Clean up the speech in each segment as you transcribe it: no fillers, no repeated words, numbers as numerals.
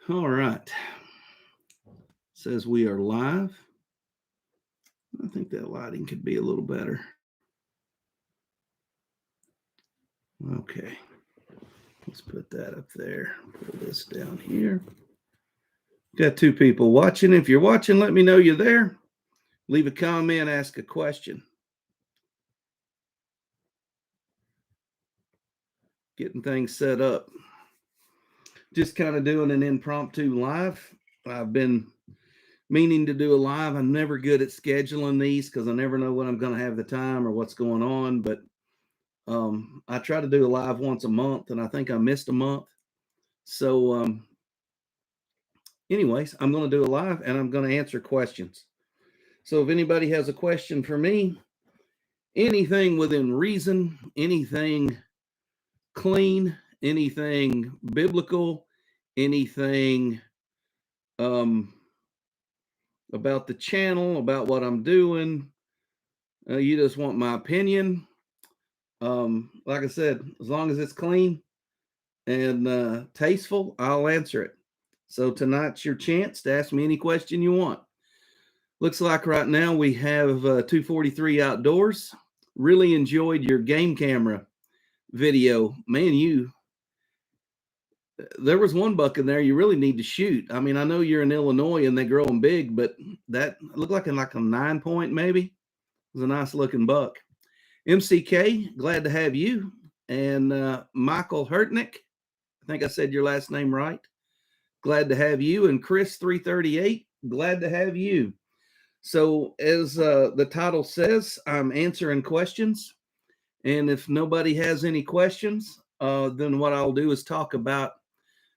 All right. Says we are live. I think that lighting could be a little better. Okay. Let's put that up there. Pull this down here. Got two people watching. If you're watching, let me know you're there. Leave a comment, ask a question. Getting things set up. Just kind of doing an impromptu live. I've been meaning to do a live. I'm never good at scheduling these because I never know when I'm going to have the time or what's going on. But I try to do a live once a month, and I think I missed a month. So anyways, I'm going to do a live, and I'm going to answer questions. So if anybody has a question for me, anything within reason, anything clean, anything biblical, anything about the channel, about what I'm doing, you just want my opinion. Like I said, as long as it's clean and tasteful, I'll answer it. So tonight's your chance to ask me any question you want. Looks like right now we have 243 outdoors. Really enjoyed your game camera video. Man, there was one buck in there you really need to shoot. I mean, I know you're in Illinois and they grow them big, but that looked like a 9-point maybe. It was a nice looking buck. MCK, glad to have you. And Michael Hurtnick, I think I said your last name right. Glad to have you. And Chris 338, glad to have you. So as the title says, I'm answering questions. And if nobody has any questions, then what I'll do is talk about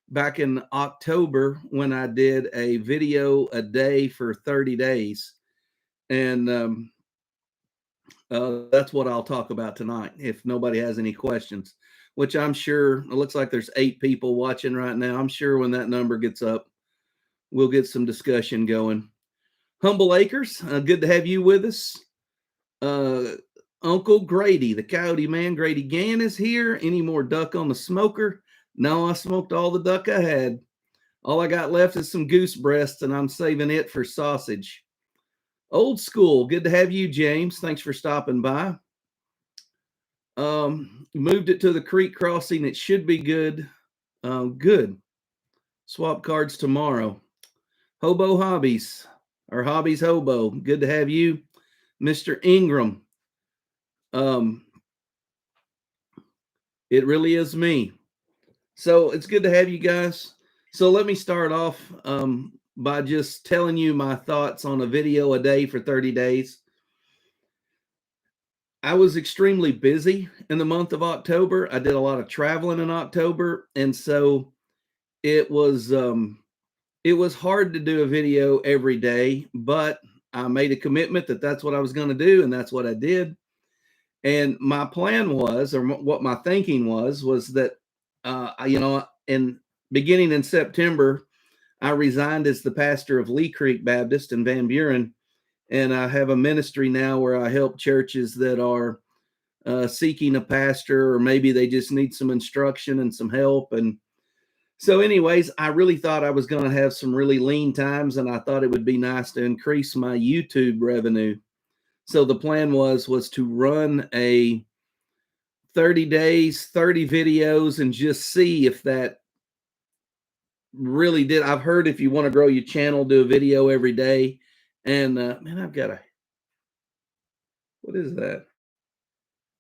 back in October when I did a video a day for 30 days. And that's what I'll talk about tonight if nobody has any questions, which I'm sure it looks like there's 8 people watching right now. I'm sure when that number gets up, we'll get some discussion going. Humble Acres, good to have you with us. Uncle Grady, the Coyote Man, Grady Gann is here. Any more duck on the smoker? No, I smoked all the duck I had. All I got left is some goose breasts, and I'm saving it for sausage. Old school, good to have you, James. Thanks for stopping by. Moved it to the creek crossing. It should be good. Good. Swap cards tomorrow. Hobo Hobbies, or Hobbies Hobo. Good to have you, Mr. Ingram. It really is me. So it's good to have you guys. So let me start off by just telling you my thoughts on a video a day for 30 days. I was extremely busy in the month of October. I did a lot of traveling in October, and so it was hard to do a video every day, but I made a commitment that that's what I was going to do, and that's what I did. And my plan was, or what my thinking was that, beginning in September, I resigned as the pastor of Lee Creek Baptist in Van Buren, and I have a ministry now where I help churches that are seeking a pastor, or maybe they just need some instruction and some help. And so anyways, I really thought I was going to have some really lean times, and I thought it would be nice to increase my YouTube revenue. So the plan was to run a 30 days, 30 videos, and just see if that really did. I've heard if you want to grow your channel, do a video every day. And man, I've got what is that?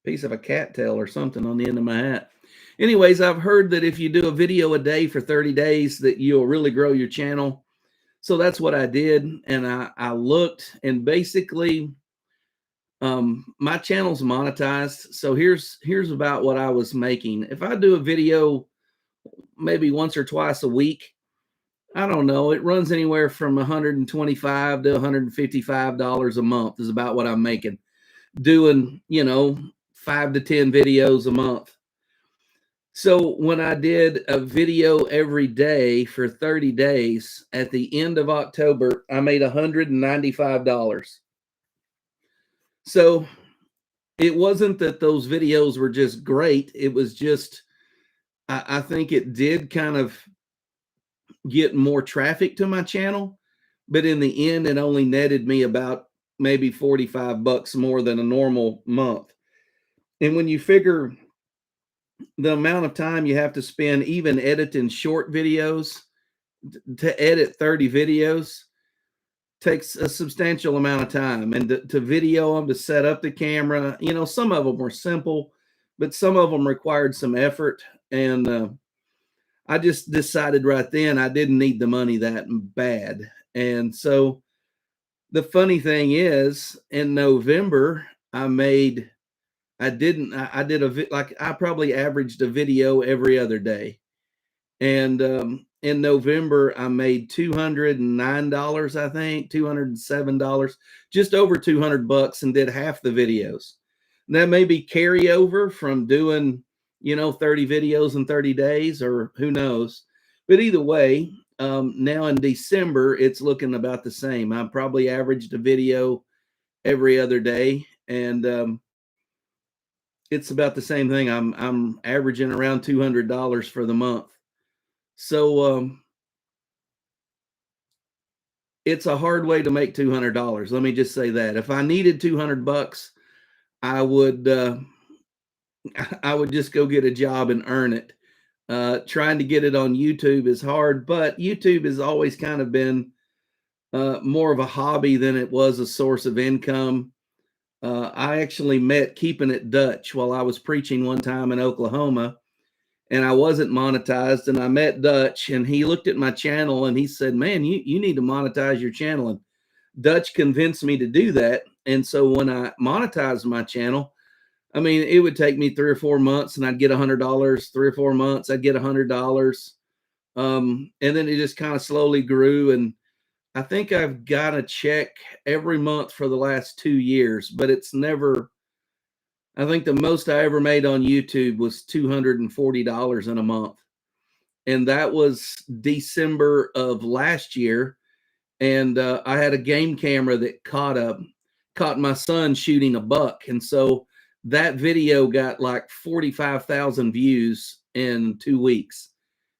Piece of a cattail or something on the end of my hat. Anyways, I've heard that if you do a video a day for 30 days, that you'll really grow your channel. So that's what I did. And I looked, and basically my channel's monetized. So here's about what I was making. If I do a video maybe once or twice a week, I don't know, it runs anywhere from $125 to $155 a month is about what I'm making, doing 5 to 10 videos a month. So when I did a video every day for 30 days, at the end of October, I made $195. So it wasn't that those videos were just great. It was just, I think it did kind of get more traffic to my channel, but in the end, it only netted me about maybe 45 bucks more than a normal month. And when you figure the amount of time you have to spend even editing short videos, to edit 30 videos takes a substantial amount of time, and to video them, to set up the camera, some of them were simple, but some of them required some effort. And I just decided right then I didn't need the money that bad. And so the funny thing is, in November, I did like I probably averaged a video every other day. And in November, I made $209, I think, $207, just over 200 bucks, and did half the videos. And that may be carryover from doing, 30 videos in 30 days, or who knows. But either way, now in December, it's looking about the same. I probably averaged a video every other day, and it's about the same thing. I'm averaging around $200 for the month. So it's a hard way to make $200. Let me just say that. If I needed 200 bucks, I would I would just go get a job and earn it. Trying to get it on YouTube is hard, but YouTube has always kind of been more of a hobby than it was a source of income. I actually met Keeping It Dutch while I was preaching one time in Oklahoma, and I wasn't monetized. And I met Dutch, and he looked at my channel and he said, "Man, you need to monetize your channel." And Dutch convinced me to do that. And so when I monetized my channel, I mean, it would take me 3 or 4 months, and I'd get $100. 3 or 4 months, I'd get $100. And then it just kind of slowly grew. And I think I've got a check every month for the last 2 years, but it's never, I think the most I ever made on YouTube was $240 in a month. And that was December of last year. And I had a game camera that caught my son shooting a buck. And so that video got like 45,000 views in 2 weeks.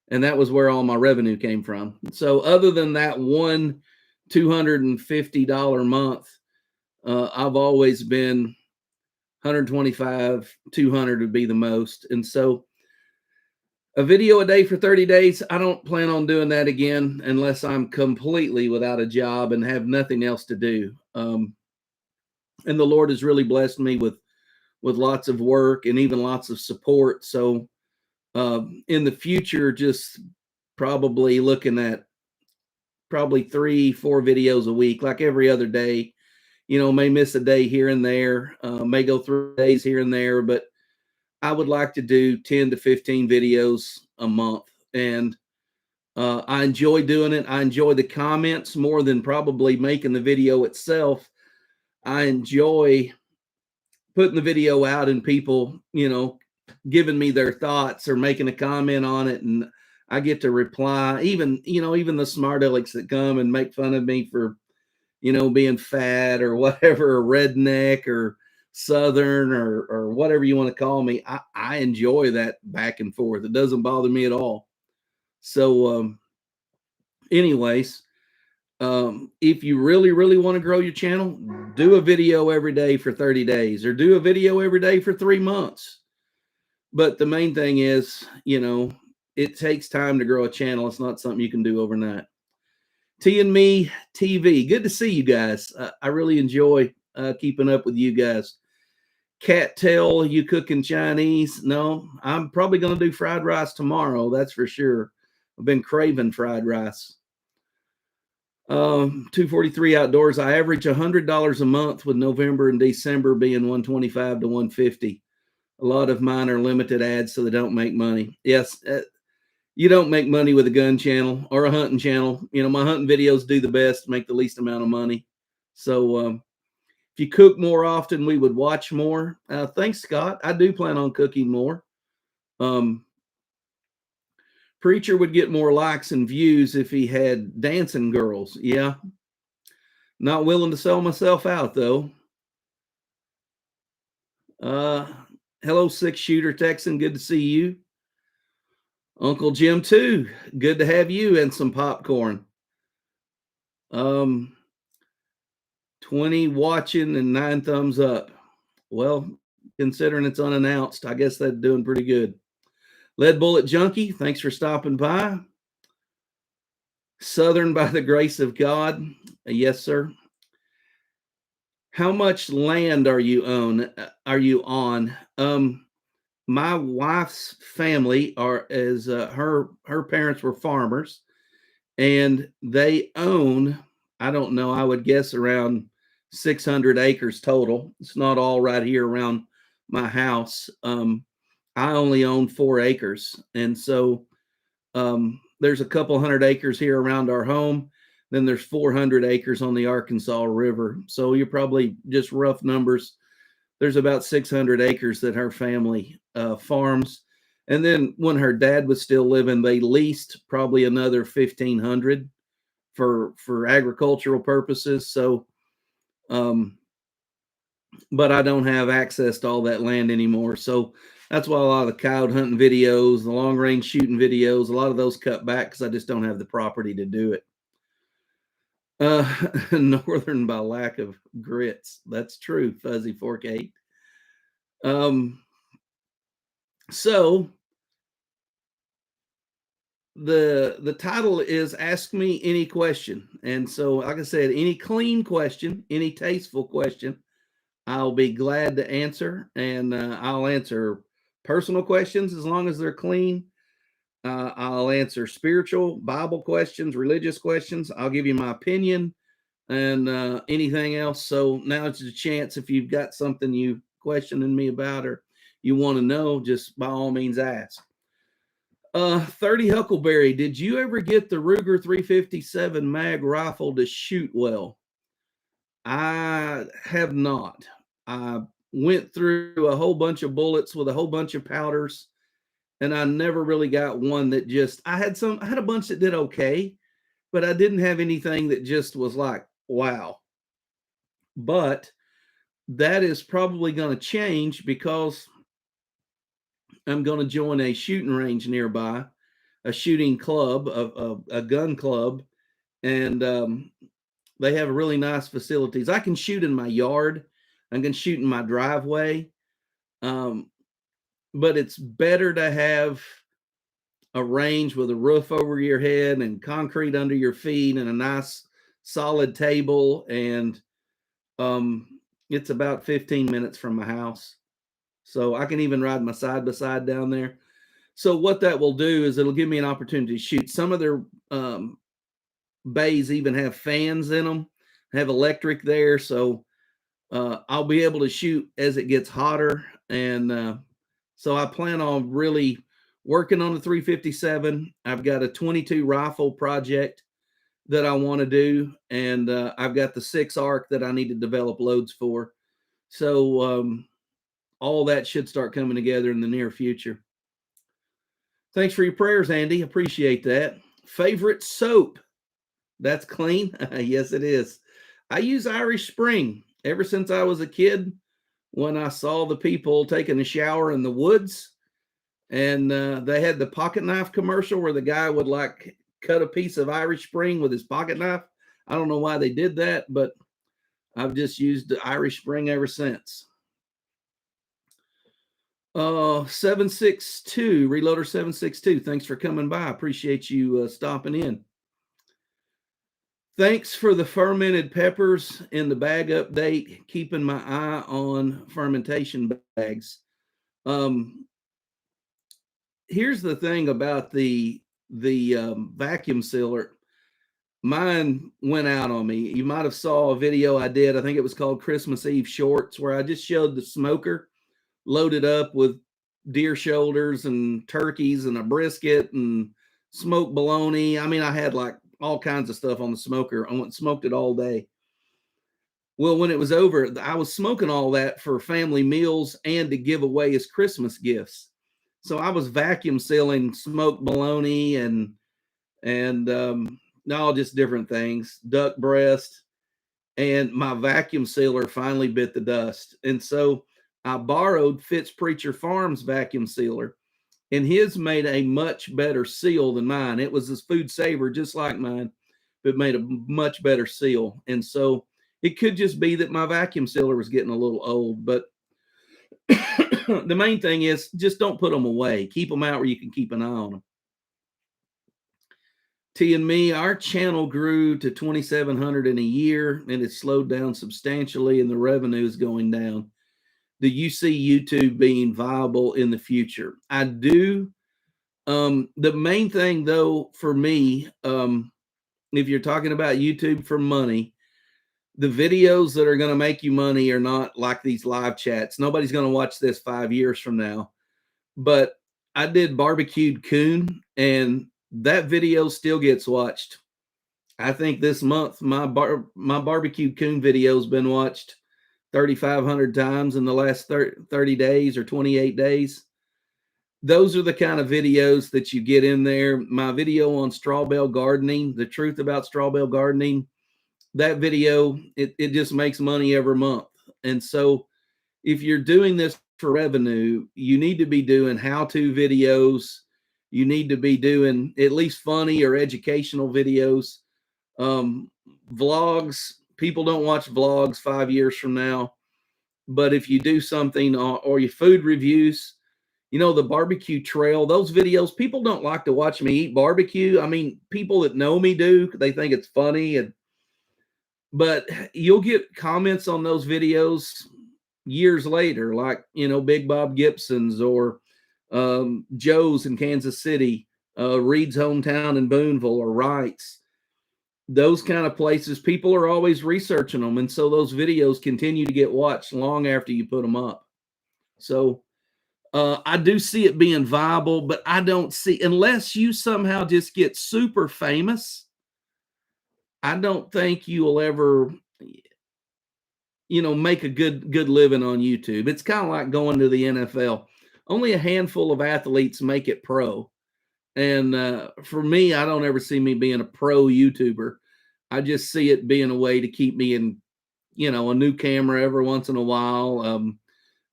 And that was where all my revenue came from. So other than that one $250 month, I've always been 125, 200 would be the most. And so a video a day for 30 days, I don't plan on doing that again unless I'm completely without a job and have nothing else to do. And the Lord has really blessed me with lots of work and even lots of support. So in the future, just probably looking at probably 3, 4 videos a week, like every other day. May miss a day here and there, may go 3 days here and there, but I would like to do 10 to 15 videos a month. And I enjoy doing it. I enjoy the comments more than probably making the video itself. I enjoy putting the video out and people, giving me their thoughts or making a comment on it. And I get to reply, even the smart alecks that come and make fun of me for, being fat or whatever, or redneck or Southern or whatever you want to call me. I enjoy that back and forth. It doesn't bother me at all. So, anyways, if you really, really want to grow your channel, do a video every day for 30 days or do a video every day for 3 months. But the main thing is, it takes time to grow a channel. It's not something you can do overnight. T and Me TV. Good to see you guys. I really enjoy keeping up with you guys. Cat Tail, you cooking Chinese? No, I'm probably going to do fried rice tomorrow. That's for sure. I've been craving fried rice. 243 Outdoors. I average $100 a month, with November and December being 125 to 150. A lot of mine are limited ads, so they don't make money. Yes, you don't make money with a gun channel or a hunting channel. My hunting videos do the best, make the least amount of money. So if you cook more often, we would watch more. Thanks, Scott. I do plan on cooking more. Preacher would get more likes and views if he had dancing girls. Yeah. Not willing to sell myself out, though. Uh, Hello, six shooter Texan. Good to see you. Uncle Jim too. Good to have you and some popcorn. 20 watching and 9 thumbs up. Well, considering it's unannounced, I guess that's doing pretty good. Lead Bullet Junkie, thanks for stopping by. Southern by the grace of God. Yes, sir. How much land are you on? My wife's family her parents were farmers, and they own, I don't know, I would guess around 600 acres total. It's not all right here around my house. I only own 4 acres, and so there's a couple hundred acres here around our home. Then there's 400 acres on the Arkansas River. So you're probably just rough numbers. There's about 600 acres that her family farms. And then when her dad was still living, they leased probably another 1,500 for agricultural purposes. So, but I don't have access to all that land anymore. So that's why a lot of the coyote hunting videos, the long range shooting videos, a lot of those cut back because I just don't have the property to do it. Northern by lack of grits. That's true, Fuzzy Fork 8. So the title is Ask Me Any Question. And so, like I said, any clean question, any tasteful question, I'll be glad to answer. And I'll answer personal questions as long as they're clean. I'll answer spiritual, Bible questions, religious questions. I'll give you my opinion and anything else. So now it's a chance if you've got something you questioning me about or you want to know, just by all means ask. 30 Huckleberry, did you ever get the Ruger 357 mag rifle to shoot well? I have not. I went through a whole bunch of bullets with a whole bunch of powders, and I never really got one that just, I had a bunch that did okay, but I didn't have anything that just was like, wow. But that is probably going to change because I'm going to join a shooting range nearby, a shooting club, a gun club, and they have really nice facilities. I can shoot in my yard, I can shoot in my driveway, but it's better to have a range with a roof over your head and concrete under your feet and a nice solid table. And it's about 15 minutes from my house. So I can even ride my side by side down there. So what that will do is it'll give me an opportunity to shoot. Some of their bays even have fans in them, have electric there. So I'll be able to shoot as it gets hotter. And so I plan on really working on the 357. I've got a 22 rifle project that I want to do. And I've got the 6 arc that I need to develop loads for. So all that should start coming together in the near future. Thanks for your prayers, Andy. Appreciate that. Favorite soap? That's clean. Yes, it is. I use Irish Spring ever since I was a kid. When I saw the people taking a shower in the woods, and they had the pocket knife commercial where the guy would like cut a piece of Irish Spring with his pocket knife. I don't know why they did that, but I've just used the Irish Spring ever since. 762 Reloader 762. Thanks for coming by. Appreciate you stopping in. Thanks for the fermented peppers in the bag update. Keeping my eye on fermentation bags. Here's the thing about the vacuum sealer. Mine went out on me. You might have saw a video I did. I think it was called Christmas Eve Shorts, where I just showed the smoker loaded up with deer shoulders and turkeys and a brisket and smoked bologna. I mean, I had like all kinds of stuff on the smoker. I went and smoked it all day. Well, when it was over, I was smoking all that for family meals and to give away as Christmas gifts. So I was vacuum sealing smoked bologna and all just different things, duck breast, and my vacuum sealer finally bit the dust. And so I borrowed Fitz Preacher Farms vacuum sealer, and his made a much better seal than mine. It was this food saver, just like mine, but made a much better seal. And so it could just be that my vacuum sealer was getting a little old, but the main thing is just don't put them away. Keep them out where you can keep an eye on them. T and me, our channel grew to 2,700 in a year, and it slowed down substantially, and the revenue is going down. Do you see YouTube being viable in the future? I do. The main thing, though, for me, if you're talking about YouTube for money, the videos that are going to make you money are not like these live chats. Nobody's going to watch this 5 years from now. But I did barbecued coon, and that video still gets watched. I think this month my barbecued coon video has been watched 3,500 times in the last 30 days or 28 days. Those are the kind of videos that you get in there. My video on straw bale gardening, the truth about straw bale gardening, that video, it just makes money every month. And so if you're doing this for revenue, you need to be doing how-to videos. You need to be doing at least funny or educational videos. Vlogs, people don't watch vlogs 5 years from now. But if you do something or your food reviews, the barbecue trail, those videos, people don't like to watch me eat barbecue. I mean, people that know me do. They think it's funny. But you'll get comments on those videos years later, like, Big Bob Gibson's or Joe's in Kansas City, Reed's hometown in Booneville, or Wright's. Those kind of places, people are always researching them. And so those videos continue to get watched long after you put them up. So I do see it being viable, but I don't see, unless you somehow just get super famous, I don't think you will ever, make a good living on YouTube. It's kind of like going to the NFL. Only a handful of athletes make it pro. And for me, I don't ever see me being a pro YouTuber. I just see it being a way to keep me in, a new camera every once in a while,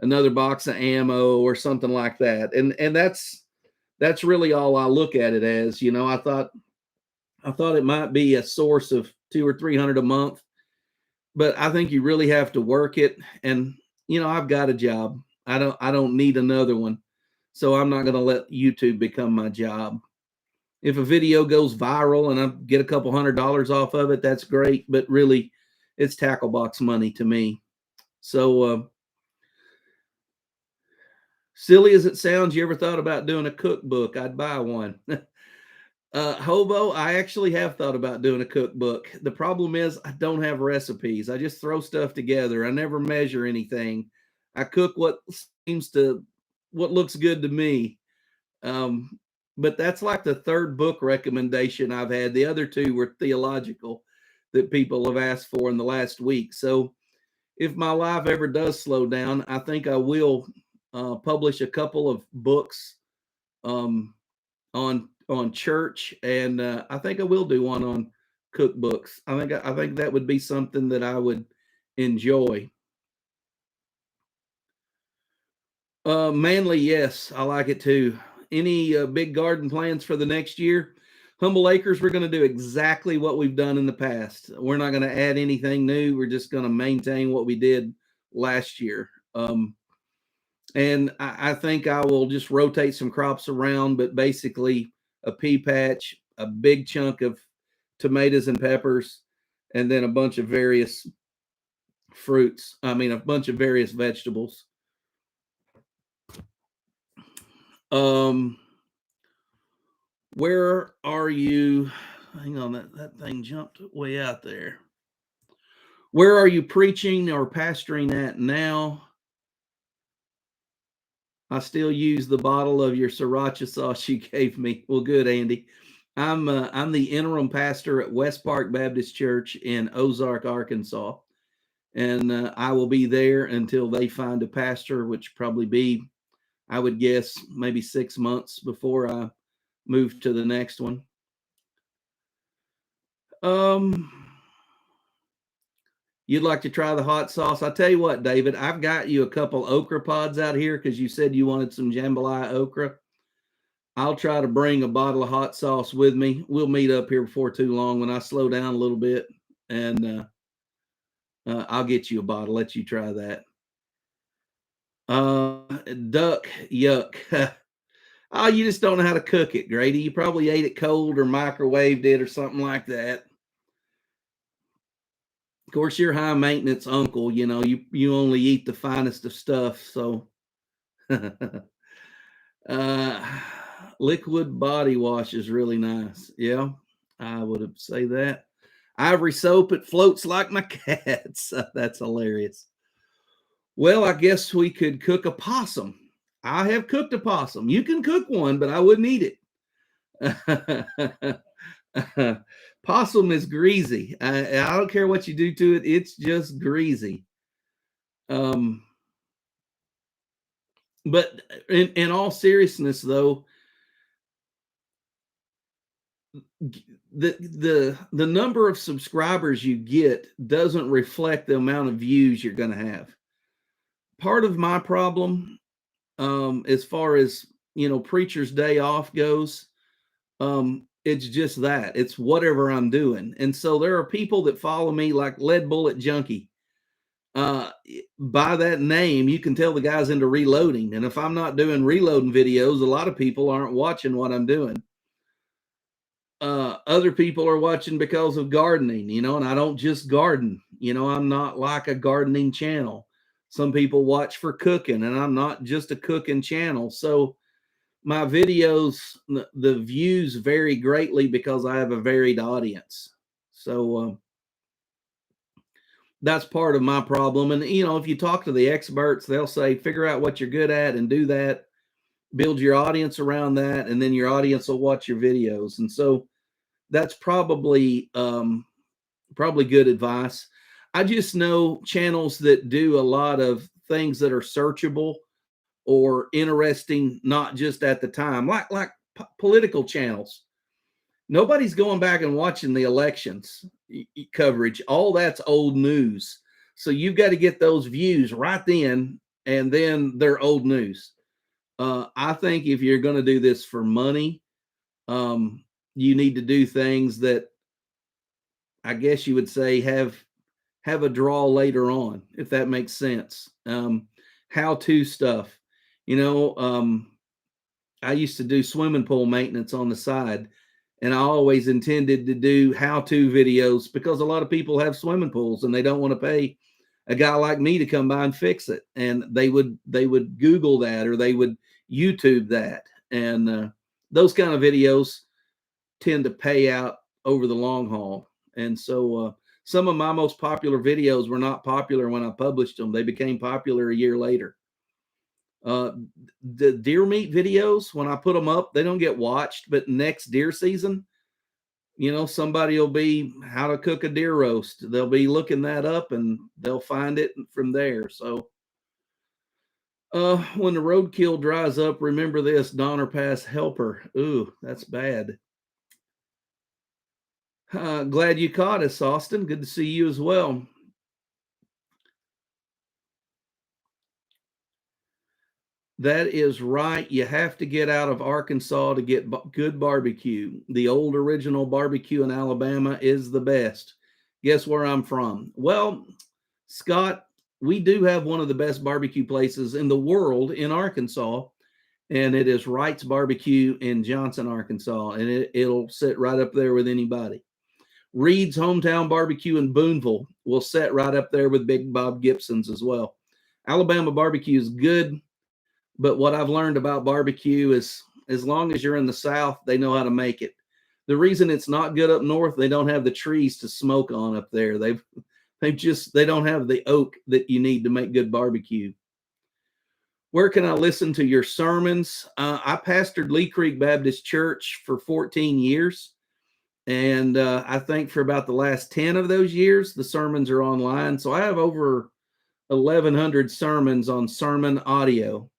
another box of ammo or something like that. And that's really all I look at it as. I thought it might be a source of 200 or 300 a month, but I think you really have to work it. And I've got a job. I don't need another one. So I'm not going to let YouTube become my job. If a video goes viral and I get a couple $100 off of it, that's great. But really, it's tackle box money to me. So silly as it sounds, you ever thought about doing a cookbook? I'd buy one. Hobo, I actually have thought about doing a cookbook. The problem is I don't have recipes. I just throw stuff together. I never measure anything. I cook what looks good to me. But that's like the third book recommendation I've had. The other two were theological that people have asked for in the last week. So if my life ever does slow down, I think I will publish a couple of books on church, and I think I will do one on cookbooks. I think that would be something that I would enjoy. Manly, yes, I like it too. Any big garden plans for the next year? Humble Acres, we're going to do exactly what we've done in the past. We're not going to add anything new. We're just going to maintain what we did last year. And I think I will just rotate some crops around, but basically a pea patch, a big chunk of tomatoes and peppers, and then a bunch of various fruits. I mean, a bunch of various vegetables. Where are you? Hang on, that thing jumped way out there. Where are you preaching or pastoring at now? I still use the bottle of your sriracha sauce you gave me. Well, good, Andy. I'm the interim pastor at West Park Baptist Church in Ozark, Arkansas, and I will be there until they find a pastor, which probably be, I would guess, maybe 6 months before I move to the next one. You'd like to try the hot sauce? I'll tell you what, David, I've got you a couple okra pods out here because you said you wanted some jambalaya okra. I'll try to bring a bottle of hot sauce with me. We'll meet up here before too long when I slow down a little bit, and I'll get you a bottle. Let you try that. Duck, yuck. Oh, you just don't know how to cook it, Grady. You probably ate it cold or microwaved it or something like that. Of course, you're high maintenance uncle. You know, you only eat the finest of stuff. So, uh, liquid body wash is really nice. Yeah, I would say that. Ivory soap, it floats like my cats. That's hilarious. Well, I guess we could cook a possum. I have cooked a possum. You can cook one, but I wouldn't eat it. Possum is greasy. I don't care what you do to it; it's just greasy. Um, but in all seriousness, though, the number of subscribers you get doesn't reflect the amount of views you're going to have. Part of my problem, as far as preacher's day off goes, it's just that it's whatever I'm doing, and so there are people that follow me like Lead Bullet Junkie. uh by that name you can tell the guy's into reloading, and if I'm not doing reloading videos, a lot of people aren't watching what I'm doing. Other people are watching because of gardening, and I don't just garden. I'm not like a gardening channel. Some people watch for cooking, and I'm not just a cooking channel. So my videos, the views vary greatly because I have a varied audience. So that's part of my problem. And if you talk to the experts, they'll say figure out what you're good at and do that, build your audience around that, and then your audience will watch your videos. And so that's probably good advice. I just know channels that do a lot of things that are searchable or interesting, not just at the time, like political channels. Nobody's going back and watching the elections coverage. All that's old news. So you've got to get those views right then, and then they're old news. I think if you're going to do this for money, you need to do things that I guess you would say have a draw later on, if that makes sense. How to stuff. You know, I used to do swimming pool maintenance on the side, and I always intended to do how to videos because a lot of people have swimming pools and they don't want to pay a guy like me to come by and fix it. And they would Google that, or they would YouTube that. And those kind of videos tend to pay out over the long haul. And so some of my most popular videos were not popular when I published them. They became popular a year later. Uh, the deer meat videos, when I put them up, they don't get watched, but next deer season, somebody will be how to cook a deer roast. They'll be looking that up and they'll find it from there. So, when the roadkill dries up, remember this: Donner Pass helper. Ooh, that's bad. Glad you caught us, Austin. Good to see you as well. That is right. You have to get out of Arkansas to get good barbecue. The old original barbecue in Alabama is the best. Guess where I'm from? Well, Scott, we do have one of the best barbecue places in the world in Arkansas, and it is Wright's Barbecue in Johnson, Arkansas, and it'll sit right up there with anybody. Reed's Hometown Barbecue in Boonville will set right up there with Big Bob Gibson's as well. Alabama barbecue is good, but what I've learned about barbecue is as long as you're in the South, they know how to make it. The reason it's not good up north, they don't have the trees to smoke on up there. They don't have the oak that you need to make good barbecue. Where can I listen to your sermons? I pastored Lee Creek Baptist Church for 14 years. And I think for about the last 10 of those years, the sermons are online. So I have over 1,100 sermons on sermon audio,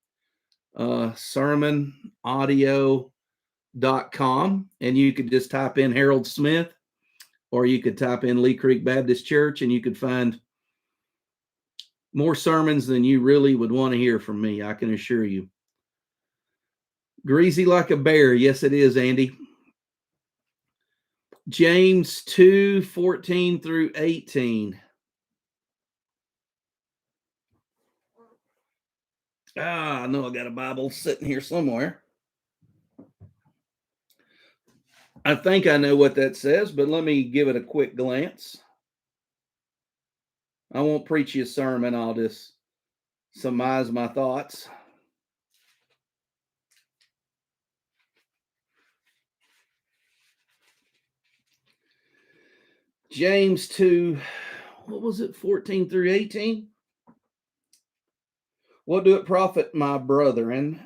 sermonaudio.com. And you could just type in Harold Smith, or you could type in Lee Creek Baptist Church, and you could find More sermons than you really would want to hear from me, I can assure you. Greasy like a bear. Yes, it is, Andy. James 2:14 through 18. I know I got a Bible sitting here somewhere. I think I know what that says, but let me give it a quick glance. I won't preach you a sermon. I'll just surmise my thoughts. James 2, what was it, 14 through 18? What do it profit, my brethren,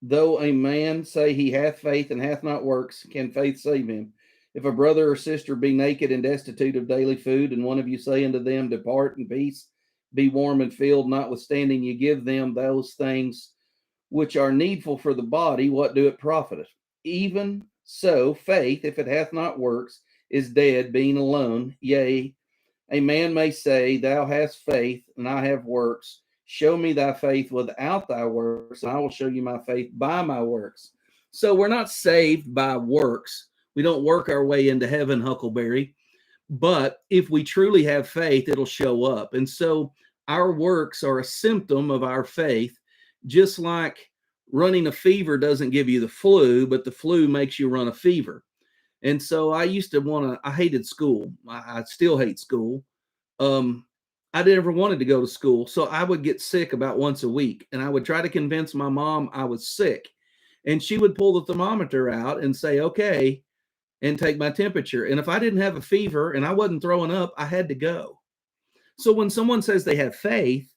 though a man say he hath faith and hath not works, can faith save him? If a brother or sister be naked and destitute of daily food, and one of you say unto them, depart in peace, be warm and filled, notwithstanding you give them those things which are needful for the body, what do it profiteth? Even so, faith, if it hath not works, is dead, being alone. Yea, a man may say, thou hast faith, and I have works. Show me thy faith without thy works, and I will show you my faith by my works. So we're not saved by works. We don't work our way into heaven, Huckleberry. But if we truly have faith, it'll show up. And so our works are a symptom of our faith, just like running a fever doesn't give you the flu, but the flu makes you run a fever. And so I used to I hated school. I still hate school. I never wanted to go to school. So I would get sick about once a week, and I would try to convince my mom I was sick. And she would pull the thermometer out and say, okay, and take my temperature. And if I didn't have a fever and I wasn't throwing up, I had to go. So when someone says they have faith,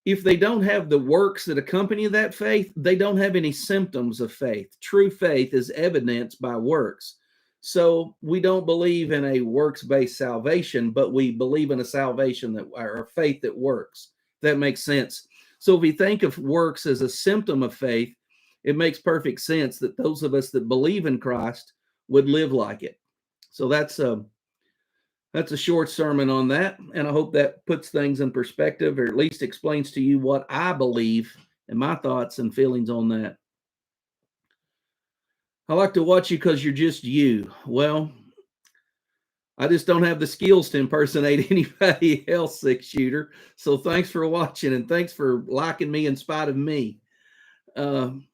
if they don't have the works that accompany that faith, they don't have any symptoms of faith. True faith is evidenced by works. So we don't believe in a works-based salvation, but we believe in a salvation that, or a faith that works. That makes sense. So if we think of works as a symptom of faith, it makes perfect sense that those of us that believe in Christ would live like it. So that's a short sermon on that, and I hope that puts things in perspective, or at least explains to you what I believe and my thoughts and feelings on that. I like to watch you because you're just you. Well, I just don't have the skills to impersonate anybody else, 6-shooter. So thanks for watching, and thanks for liking me in spite of me. Do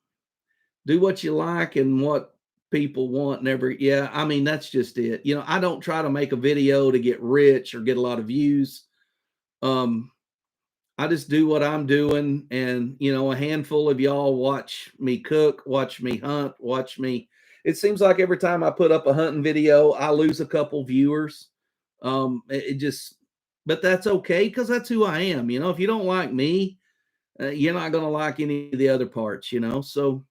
what you like and what people want. Never, yeah, I mean, that's just it. I don't try to make a video to get rich or get a lot of views. I just do what I'm doing, and a handful of y'all watch me cook, watch me hunt, watch me. It seems like every time I put up a hunting video, I lose a couple viewers. It just, but that's okay, because that's who I am. If you don't like me, you're not going to like any of the other parts. So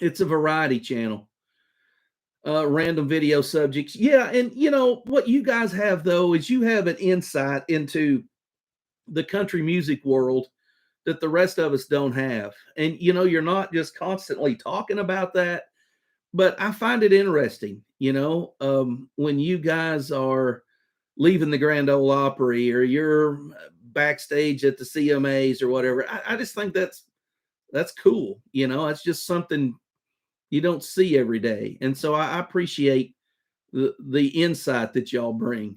it's a variety channel. Random video subjects. Yeah, and what you guys have though is you have an insight into the country music world that the rest of us don't have. And you're not just constantly talking about that, but I find it interesting, when you guys are leaving the Grand Ole Opry, or you're backstage at the CMAs or whatever. I just think that's cool. It's just something you don't see every day. And so I appreciate the insight that y'all bring.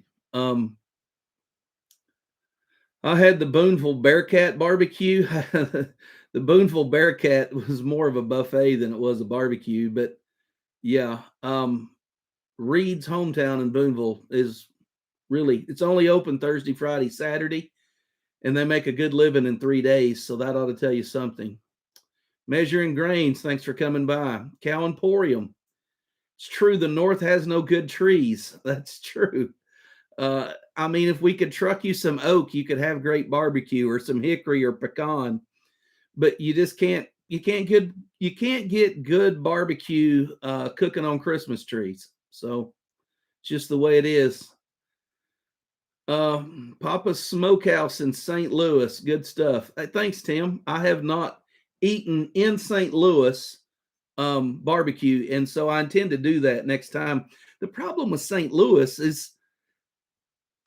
I had the Boonville Bearcat barbecue. The Boonville Bearcat was more of a buffet than it was a barbecue, but yeah. Reed's hometown in Boonville is really, it's only open Thursday, Friday, Saturday, and they make a good living in 3 days. So that ought to tell you something. Measuring Grains, thanks for coming by. Cow Emporium. It's true, the North has no good trees. That's true. I mean, if we could truck you some oak, you could have great barbecue, or some hickory or pecan, but you just can't. You can't get good barbecue cooking on Christmas trees. So it's just the way it is. Papa's Smokehouse in St. Louis, good stuff. Hey, thanks, Tim. I have not eaten in St. Louis barbecue, and so I intend to do that next time. The problem with St. Louis is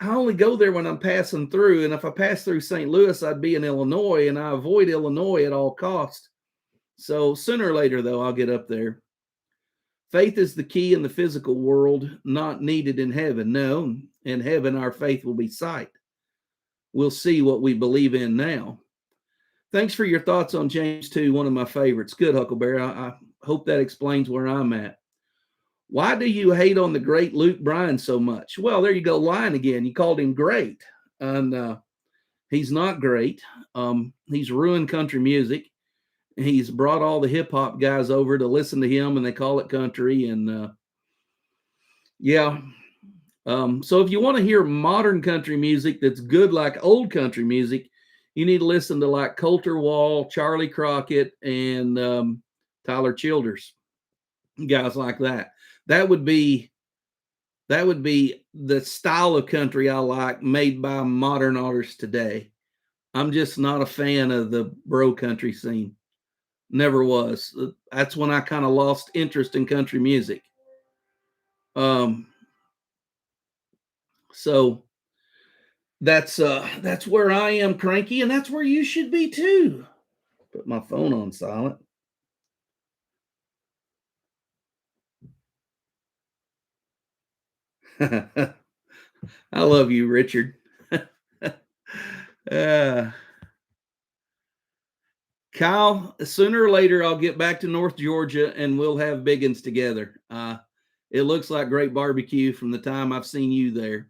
I only go there when I'm passing through. And if I pass through St. Louis, I'd be in Illinois, and I avoid Illinois at all costs. So sooner or later, though, I'll get up there. Faith is the key in the physical world, not needed in heaven. No, in heaven, our faith will be sight. We'll see what we believe in now. Thanks for your thoughts on James 2, one of my favorites. Good, Huckleberry. I hope that explains where I'm at. Why do you hate on the great Luke Bryan so much? Well, there you go, lying again. You called him great, and he's not great. He's ruined country music. He's brought all the hip hop guys over to listen to him, and they call it country. And yeah. So if you want to hear modern country music that's good like old country music, you need to listen to like Colter Wall, Charlie Crockett, and Tyler Childers, guys like that. That would be the style of country I like, made by modern artists today. I'm just not a fan of the bro country scene. Never was. That's when I kind of lost interest in country music. So that's where I am, Cranky, and that's where you should be too. Put my phone on silent. I love you, Richard. Kyle, sooner or later I'll get back to North Georgia and we'll have biggins together. It looks like great barbecue from the time I've seen you there.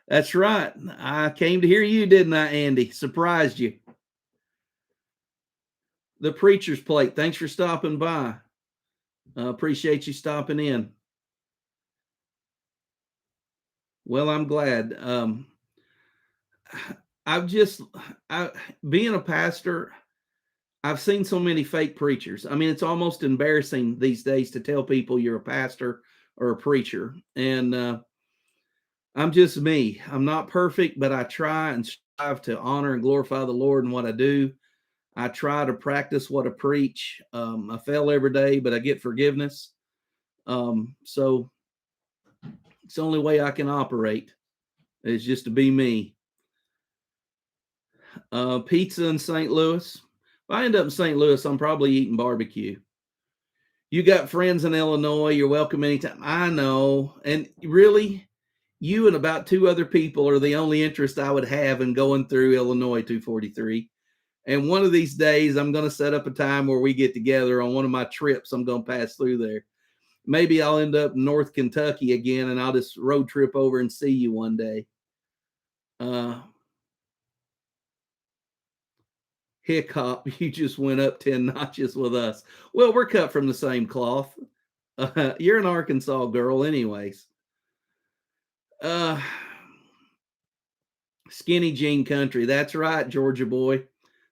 That's right. I came to hear you, didn't I, Andy? Surprised you. The Preacher's Plate. Thanks for stopping by. Appreciate you stopping in. Well, I'm glad. Being a pastor, I've seen so many fake preachers. I mean, it's almost embarrassing these days to tell people you're a pastor or a preacher. And I'm just me. I'm not perfect, but I try and strive to honor and glorify the Lord in what I do. I try to practice what I preach. I fail every day, but I get forgiveness. So it's the only way I can operate is just to be me. Pizza in St. Louis. If I end up in St. Louis, I'm probably eating barbecue. You got friends in Illinois. You're welcome anytime. I know. And really, you and about two other people are the only interest I would have in going through Illinois 243. And one of these days, I'm going to set up a time where we get together on one of my trips. I'm going to pass through there. Maybe I'll end up in North Kentucky again, and I'll just road trip over and see you one day. Hiccup, you just went up 10 notches with us. Well, we're cut from the same cloth. You're an Arkansas girl, anyways. Skinny jean country. That's right, Georgia boy.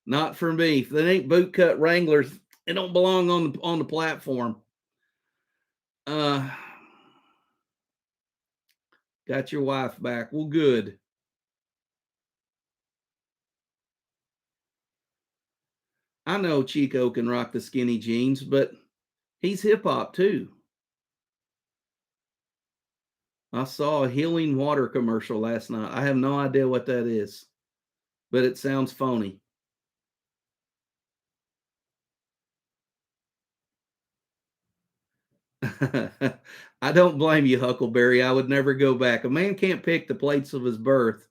Not for me. If they ain't bootcut Wranglers, it don't belong on the platform. Got your wife back. Well, good. I know Chico can rock the skinny jeans, but he's hip hop too. I saw a healing water commercial last night. I have no idea what that is, but it sounds phony. I don't blame you, Huckleberry. I would never go back. A man can't pick the place of his birth,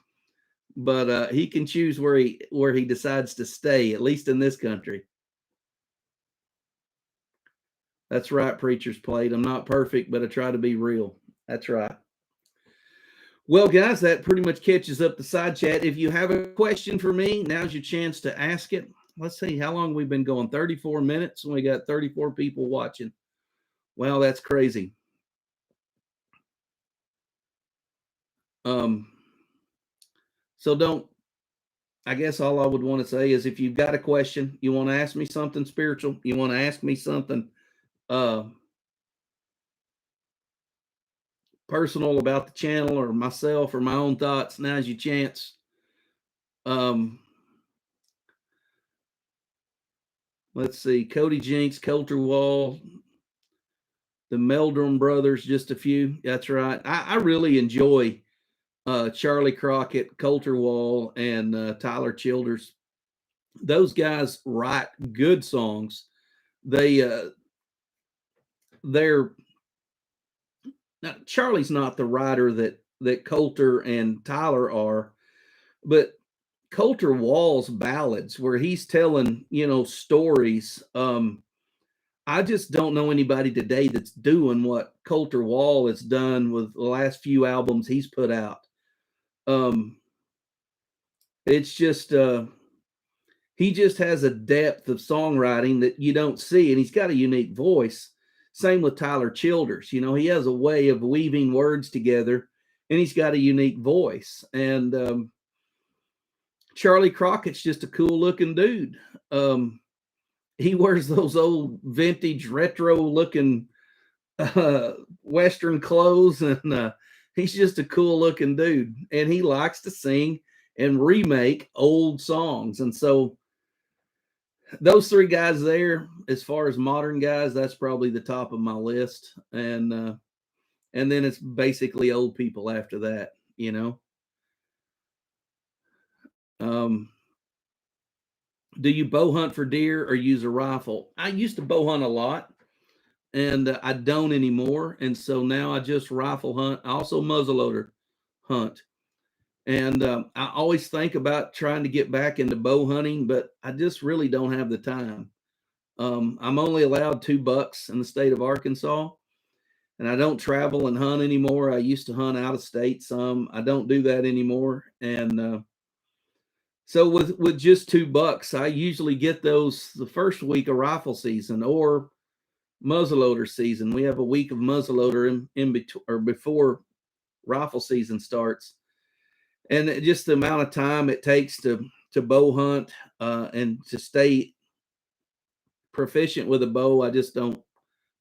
but he can choose where he decides to stay, at least in this country. That's right, Preacher's Plate. I'm not perfect, but I try to be real. That's right. Well, guys, that pretty much catches up the side chat. If you have a question for me, now's your chance to ask it. Let's see how long we've been going. 34 minutes, and we got 34 people watching. Well, that's crazy. So I guess all I would want to say is if you've got a question, you want to ask me something spiritual, you want to ask me something personal about the channel or myself or my own thoughts, now's your chance. Let's see. Cody Jinks, Coulter Wall, the Meldrum brothers, just a few. That's right. I really enjoy Charlie Crockett, Coulter Wall, and Tyler Childers. Those guys write good songs. They're now, Charlie's not the writer that Coulter and Tyler are, but Coulter Wall's ballads where he's telling, stories. I just don't know anybody today that's doing what Coulter Wall has done with the last few albums he's put out. It's just he just has a depth of songwriting that you don't see, and he's got a unique voice. Same with Tyler Childers. He has a way of weaving words together, and he's got a unique voice. And Charlie Crockett's just a cool looking dude. He wears those old vintage retro looking Western clothes, and he's just a cool looking dude. And he likes to sing and remake old songs. And so those three guys there, as far as modern guys, that's probably the top of my list. And then it's basically old people after that, Do you bow hunt for deer or use a rifle? I used to bow hunt a lot, and I don't anymore. And so now I just rifle hunt. I also muzzleloader hunt. And I always think about trying to get back into bow hunting, but I just really don't have the time. I'm only allowed 2 bucks in the state of Arkansas, and I don't travel and hunt anymore. I used to hunt out of state some. I don't do that anymore. And so with just 2 bucks, I usually get those the first week of rifle season or muzzleloader season. We have a week of muzzleloader in between or before rifle season starts. And just the amount of time it takes to bow hunt and to stay proficient with a bow, I just don't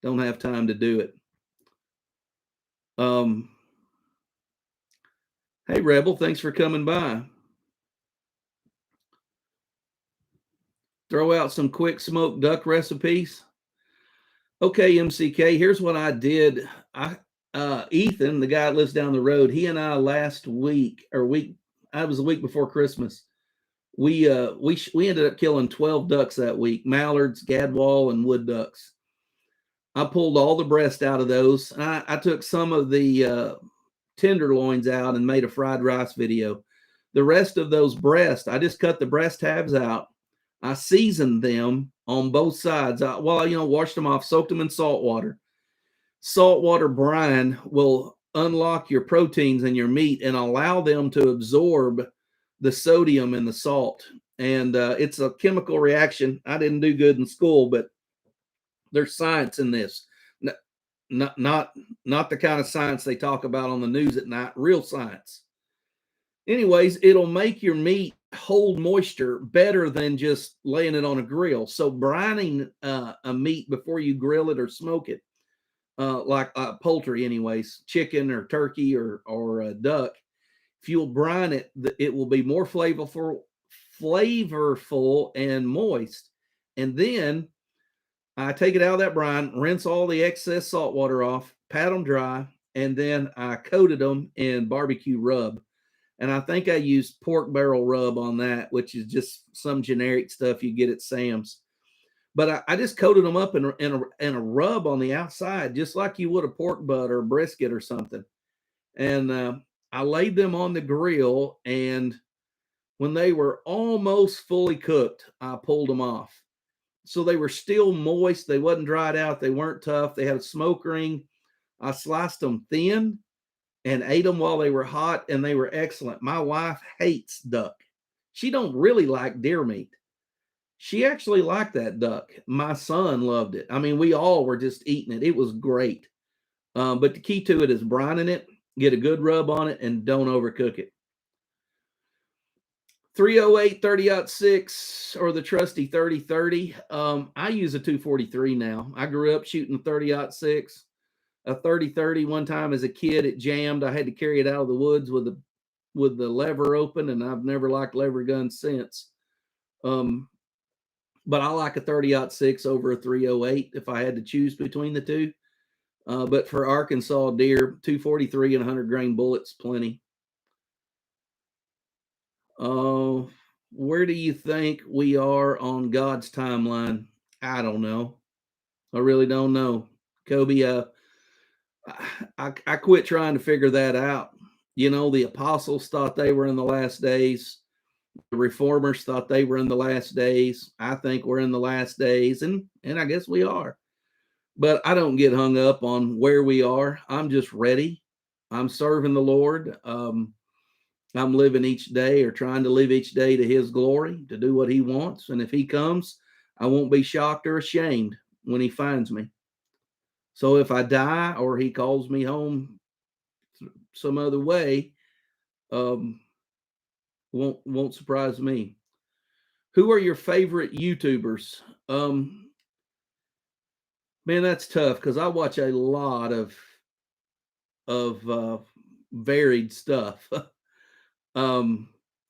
have time to do it. Hey Rebel, thanks for coming by. Throw out some quick smoked duck recipes. Okay, MCK, here's what I did. Ethan, the guy that lives down the road, he and I last week, I was a week before Christmas. We ended up killing 12 ducks that week, mallards, gadwall, and wood ducks. I pulled all the breast out of those. I took some of the tenderloins out and made a fried rice video. The rest of those breasts, I just cut the breast halves out. I seasoned them on both sides. Washed them off, soaked them in salt water. Saltwater brine will unlock your proteins in your meat and allow them to absorb the sodium in the salt. And it's a chemical reaction. I didn't do good in school, but there's science in this. Not the kind of science they talk about on the news at night, real science. Anyways, it'll make your meat hold moisture better than just laying it on a grill. So brining a meat before you grill it or smoke it, like poultry anyways, chicken or turkey or duck, if you'll brine it, it will be more flavorful and moist. And then I take it out of that brine, rinse all the excess salt water off, pat them dry, and then I coated them in barbecue rub. And I think I used pork barrel rub on that, which is just some generic stuff you get at Sam's. But I just coated them up in a rub on the outside, just like you would a pork butt or brisket or something. And I laid them on the grill, and when they were almost fully cooked, I pulled them off. So they were still moist. They wasn't dried out. They weren't tough. They had a smoke ring. I sliced them thin and ate them while they were hot, and they were excellent. My wife hates duck. She don't really like deer meat. She actually liked that duck. My son loved it. I mean, we all were just eating it. It was great. But the key to it is brining it, get a good rub on it, and don't overcook it. 308 30-06 or the trusty 30-30. I use a 243 now. I grew up shooting 30-06. A 30-30 one time as a kid, it jammed. I had to carry it out of the woods with the lever open, and I've never liked lever guns since. But I like a 30-06 over a 308 if I had to choose between the two. But for Arkansas deer, 243 and 100 grain bullets, plenty. Where do you think we are on God's timeline? I don't know. I really don't know. Kobe, I quit trying to figure that out. You know, the apostles thought they were in the last days. The reformers thought they were in the last days. I think we're in the last days, and I guess we are. But I don't get hung up on where we are. I'm just ready. I'm serving the Lord. I'm living each day, or trying to live each day to his glory, to do what he wants. And if he comes, I won't be shocked or ashamed when he finds me. So if I die or he calls me home some other way, um, won't surprise me. Who are your favorite YouTubers? Man, that's tough because I watch a lot of varied stuff. Of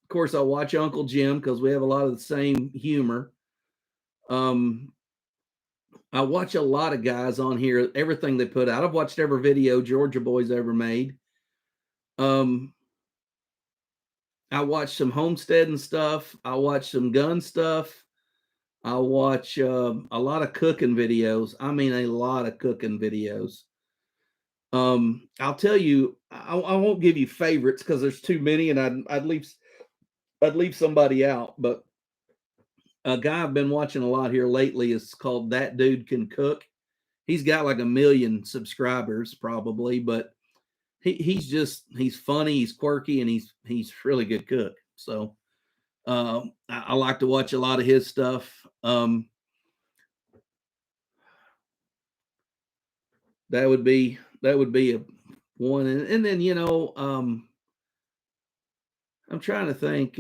course, I watch Uncle Jim because we have a lot of the same humor. Um, I watch a lot of guys on here, everything they put out. I've watched every video Georgia Boys ever made. Um, I watch some homesteading stuff. I watch some gun stuff. I watch a lot of cooking videos. I mean, a lot of cooking videos. I'll tell you, I won't give you favorites because there's too many, and I'd leave somebody out. But a guy I've been watching a lot here lately is called That Dude Can Cook. He's got like 1 million subscribers probably, but he's funny, he's quirky, and he's really good cook. So I like to watch a lot of his stuff. That would be a one, and then I'm trying to think.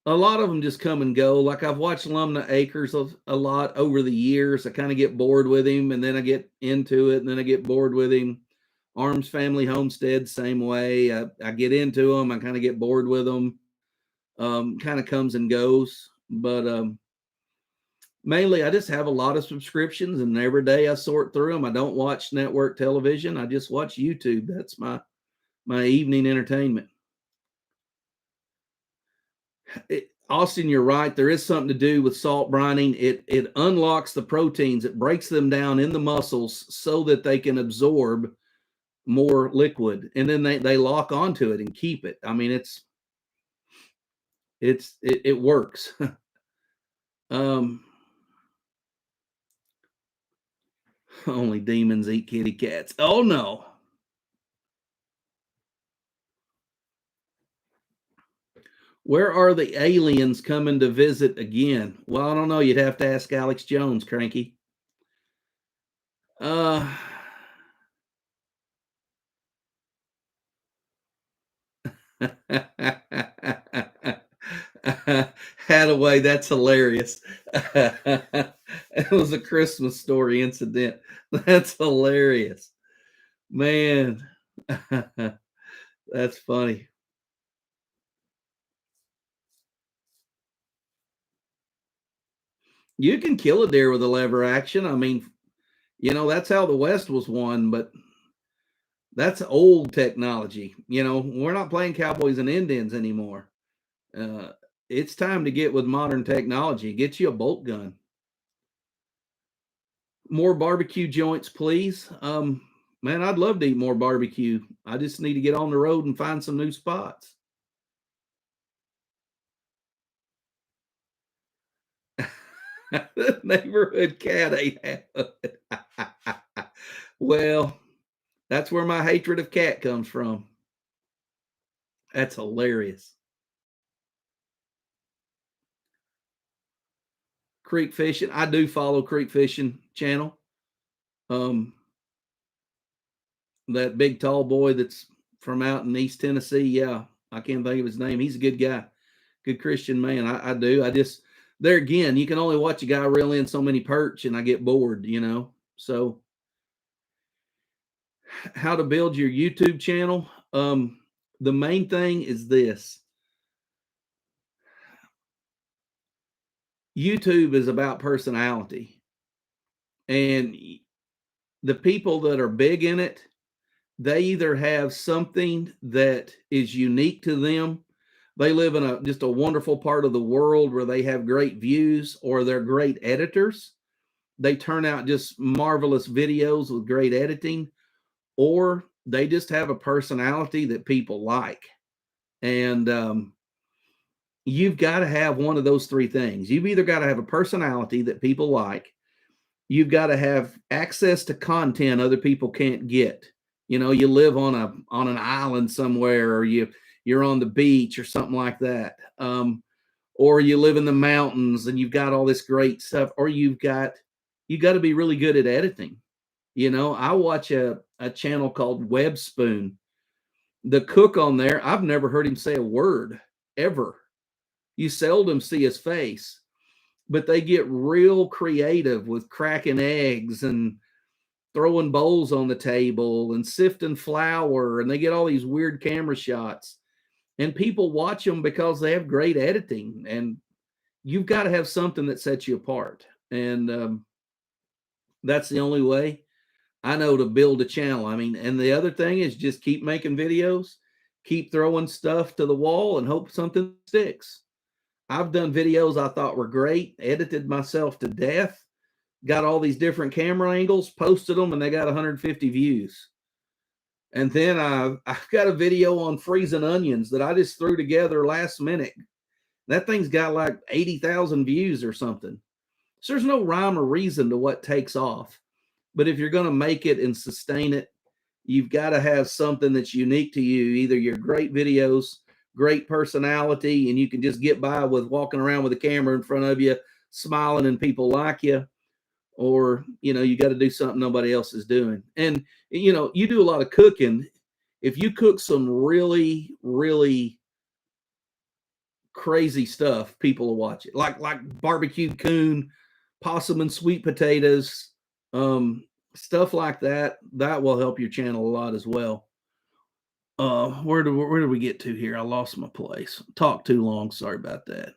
A lot of them just come and go. Like I've watched Lumna Acres a lot over the years. I kind of get bored with him, and then I get into it, and then I get bored with him. Arms Family Homestead, same way. I get into them. I kind of get bored with them. Kind of comes and goes, but mainly I just have a lot of subscriptions, and every day I sort through them. I don't watch network television. I just watch YouTube. That's my evening entertainment. Austin, you're right. There is something to do with salt brining. It unlocks the proteins. It breaks them down in the muscles so that they can absorb more liquid, and then they lock onto it and keep it. I mean, it works. um, Only demons eat kitty cats. Oh no. Where are the aliens coming to visit again? Well, I don't know. You'd have to ask Alex Jones, Cranky. Uh, Hadaway, that's hilarious. It was a Christmas story incident. That's hilarious. Man, that's funny. You can kill a deer with a lever action. I mean, that's how the West was won, but that's old technology. We're not playing cowboys and Indians anymore. Uh, it's time to get with modern technology. Get you a bolt gun. More barbecue joints, please. Man, I'd love to eat more barbecue. I just need to get on the road and find some new spots. Neighborhood cat ate half of it. Well, that's where my hatred of cat comes from. That's hilarious. Creek fishing. I do follow Creek Fishing channel. Um, that big tall boy that's from out in East Tennessee. Yeah, I can't think of his name. He's a good guy, good Christian man. I do. I just there again, you can only watch a guy reel in so many perch, and I get bored. So, how to build your YouTube channel? The main thing is this: YouTube is about personality, and the people that are big in it, they either have something that is unique to them. They live in just a wonderful part of the world where they have great views, or they're great editors. They turn out just marvelous videos with great editing, or they just have a personality that people like. And you've got to have one of those three things. You've either got to have a personality that people like, you've got to have access to content other people can't get. You know, you live on an island somewhere, or you're on the beach or something like that. Or you live in the mountains and you've got all this great stuff, or you got to be really good at editing. You know, I watch a channel called Web Spoon. The cook on there, I've never heard him say a word ever. You seldom see his face, but they get real creative with cracking eggs and throwing bowls on the table and sifting flour, and they get all these weird camera shots. And people watch them because they have great editing, and you've got to have something that sets you apart. And that's the only way I know to build a channel. I mean, and the other thing is just keep making videos, keep throwing stuff to the wall, and hope something sticks. I've done videos I thought were great, edited myself to death, got all these different camera angles, posted them, and they got 150 views. And then I've got a video on freezing onions that I just threw together last minute. That thing's got like 80,000 views or something. So there's no rhyme or reason to what takes off. But if you're going to make it and sustain it, you've got to have something that's unique to you. Either your great videos, great personality, and you can just get by with walking around with a camera in front of you, smiling, and people like you, or, you know, you got to do something nobody else is doing. And, you know, you do a lot of cooking. If you cook some really, really crazy stuff, people will watch it. Like barbecued coon, possum and sweet potatoes, stuff like that. That will help your channel a lot as well. Where do we get to here? I lost my place. Talked too long. Sorry about that.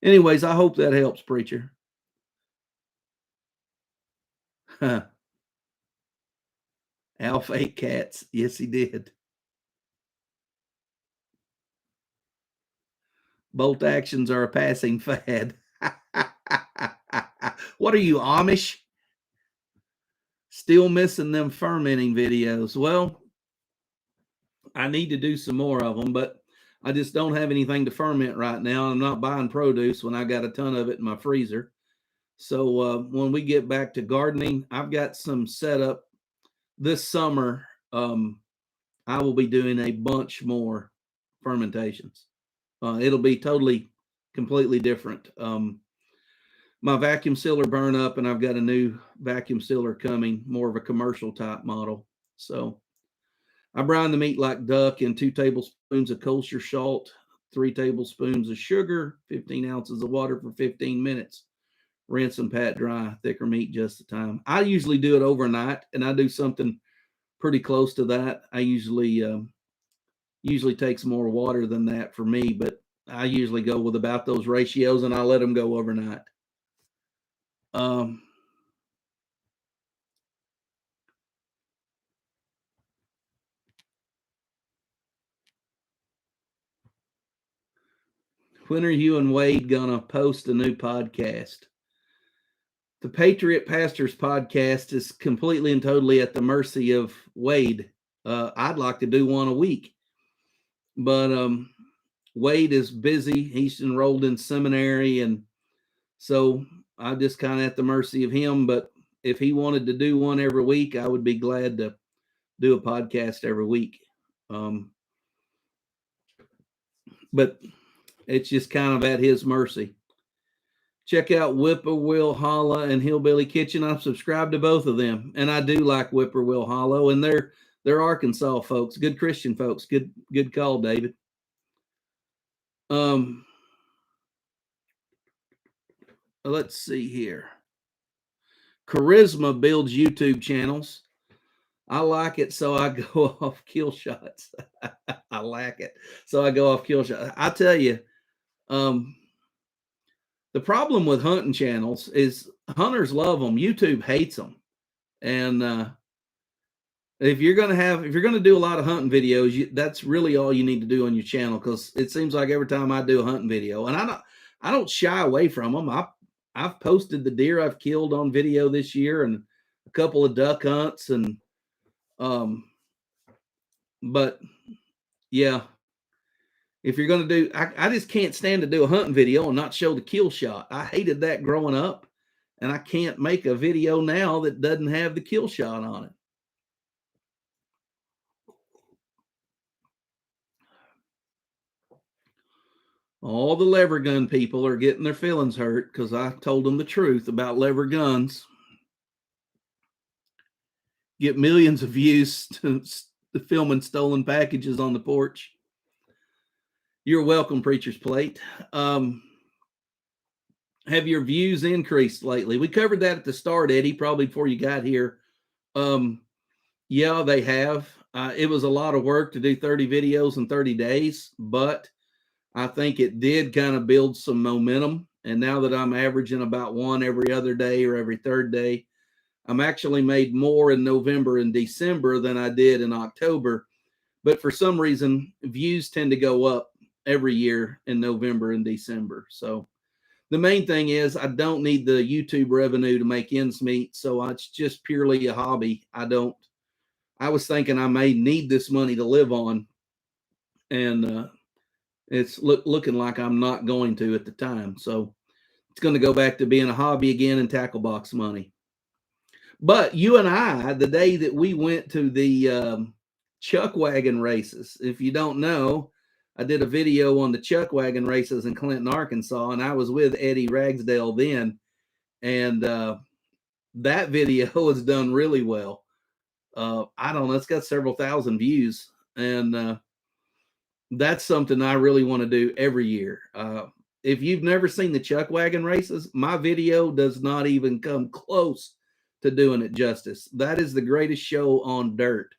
Anyways, I hope that helps, preacher. Alf ate cats. Yes, he did. Bolt actions are a passing fad. What are you, Amish? Still missing them fermenting videos. Well, I need to do some more of them, but I just don't have anything to ferment right now. I'm not buying produce when I got a ton of it in my freezer. So when we get back to gardening, I've got some set up this summer. I will be doing a bunch more fermentations. It'll be completely different. My vacuum sealer burned up, and I've got a new vacuum sealer coming, more of a commercial type model. So I brine the meat like duck in 2 tablespoons of kosher salt, 3 tablespoons of sugar, 15 ounces of water for 15 minutes. Rinse and pat dry. Thicker meat just the time. I usually do it overnight, and I do something pretty close to that. I usually takes more water than that for me, but I usually go with about those ratios, and I let them go overnight. When are you and Wade gonna post a new podcast? The Patriot Pastors podcast is completely and totally at the mercy of Wade. I'd like to do one a week, but Wade is busy. He's enrolled in seminary, and so I'm just kind of at the mercy of him. But if he wanted to do one every week, I would be glad to do a podcast every week. But it's just kind of at his mercy. Check out Whippoorwill Hollow and Hillbilly Kitchen. I've subscribed to both of them, and I do like Whippoorwill Hollow, and they're Arkansas folks, good Christian folks. Good call, David. Let's see here. Charisma builds YouTube channels. I like it, so I go off kill shots. I like it, so I go off kill shots. I tell you, The problem with hunting channels is hunters love them. YouTube hates them. And if you're going to do a lot of hunting videos, that's really all you need to do on your channel, because it seems like every time I do a hunting video, and I don't shy away from them. I've posted the deer I've killed on video this year, and a couple of duck hunts, and but yeah, if you're going to do, I just can't stand to do a hunting video and not show the kill shot. I hated that growing up, and I can't make a video now that doesn't have the kill shot on it. All the lever gun people are getting their feelings hurt because I told them the truth about lever guns. Get millions of views to filming stolen packages on the porch. You're welcome, Preacher's Plate. Have your views increased lately? We covered that at the start, Eddie, probably before you got here. Yeah, they have. It was a lot of work to do 30 videos in 30 days, but I think it did kind of build some momentum. And now that I'm averaging about one every other day or every third day, I'm actually made more in November and December than I did in October. But for some reason, views tend to go up every year in November and December. So the main thing is I don't need the YouTube revenue to make ends meet. So it's just purely a hobby. I was thinking I may need this money to live on. And it's looking like I'm not going to at the time. So it's going to go back to being a hobby again and tackle box money. But you and I, the day that we went to the chuck wagon races, if you don't know, I did a video on the chuck wagon races in Clinton, Arkansas, and I was with Eddie Ragsdale then. And that video has done really well. I don't know, it's got several thousand views. And that's something I really want to do every year. If you've never seen the chuck wagon races, my video does not even come close to doing it justice. That is the greatest show on dirt,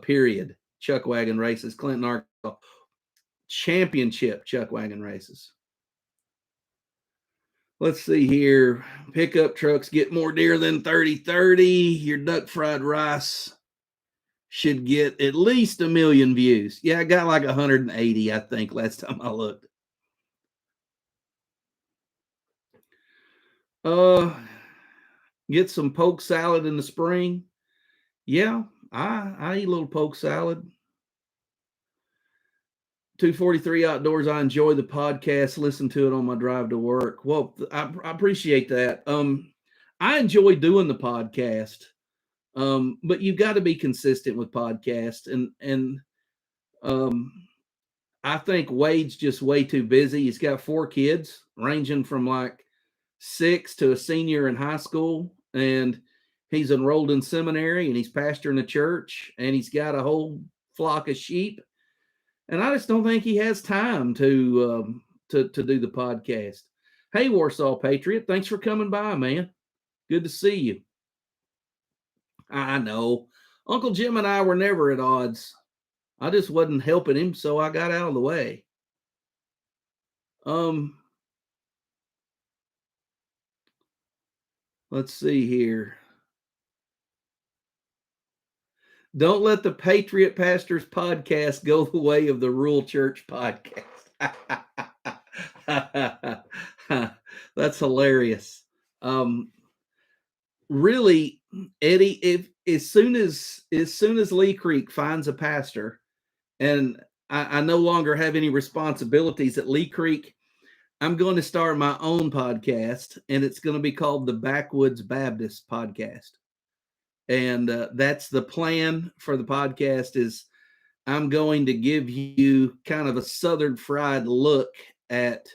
period. Chuck wagon races, Clinton, Arkansas. Championship chuck wagon races. Let's see here. Pickup trucks get more deer than 30-30. Your duck fried rice should get at least 1 million views. Yeah, I got like 180, I think, last time I looked. Get some poke salad in the spring. Yeah, I eat a little poke salad. 243 Outdoors. I enjoy the podcast. Listen to it on my drive to work. Well, I appreciate that. I enjoy doing the podcast. But you've got to be consistent with podcasts, and I think Wade's just way too busy. He's got 4 kids, ranging from like 6 to a senior in high school, and he's enrolled in seminary, and he's pastoring a church, and he's got a whole flock of sheep. And I just don't think he has time to do the podcast. Hey, Warsaw Patriot, thanks for coming by, man. Good to see you. I know. Uncle Jim and I were never at odds. I just wasn't helping him, so I got out of the way. Let's see here. Don't let the Patriot Pastors podcast go the way of the Rural Church podcast. That's hilarious. Really, Eddie, if as soon as Lee Creek finds a pastor, and I no longer have any responsibilities at Lee Creek, I'm going to start my own podcast, and it's going to be called the Backwoods Baptist Podcast. And that's the plan for the podcast. Is I'm going to give you kind of a Southern fried look at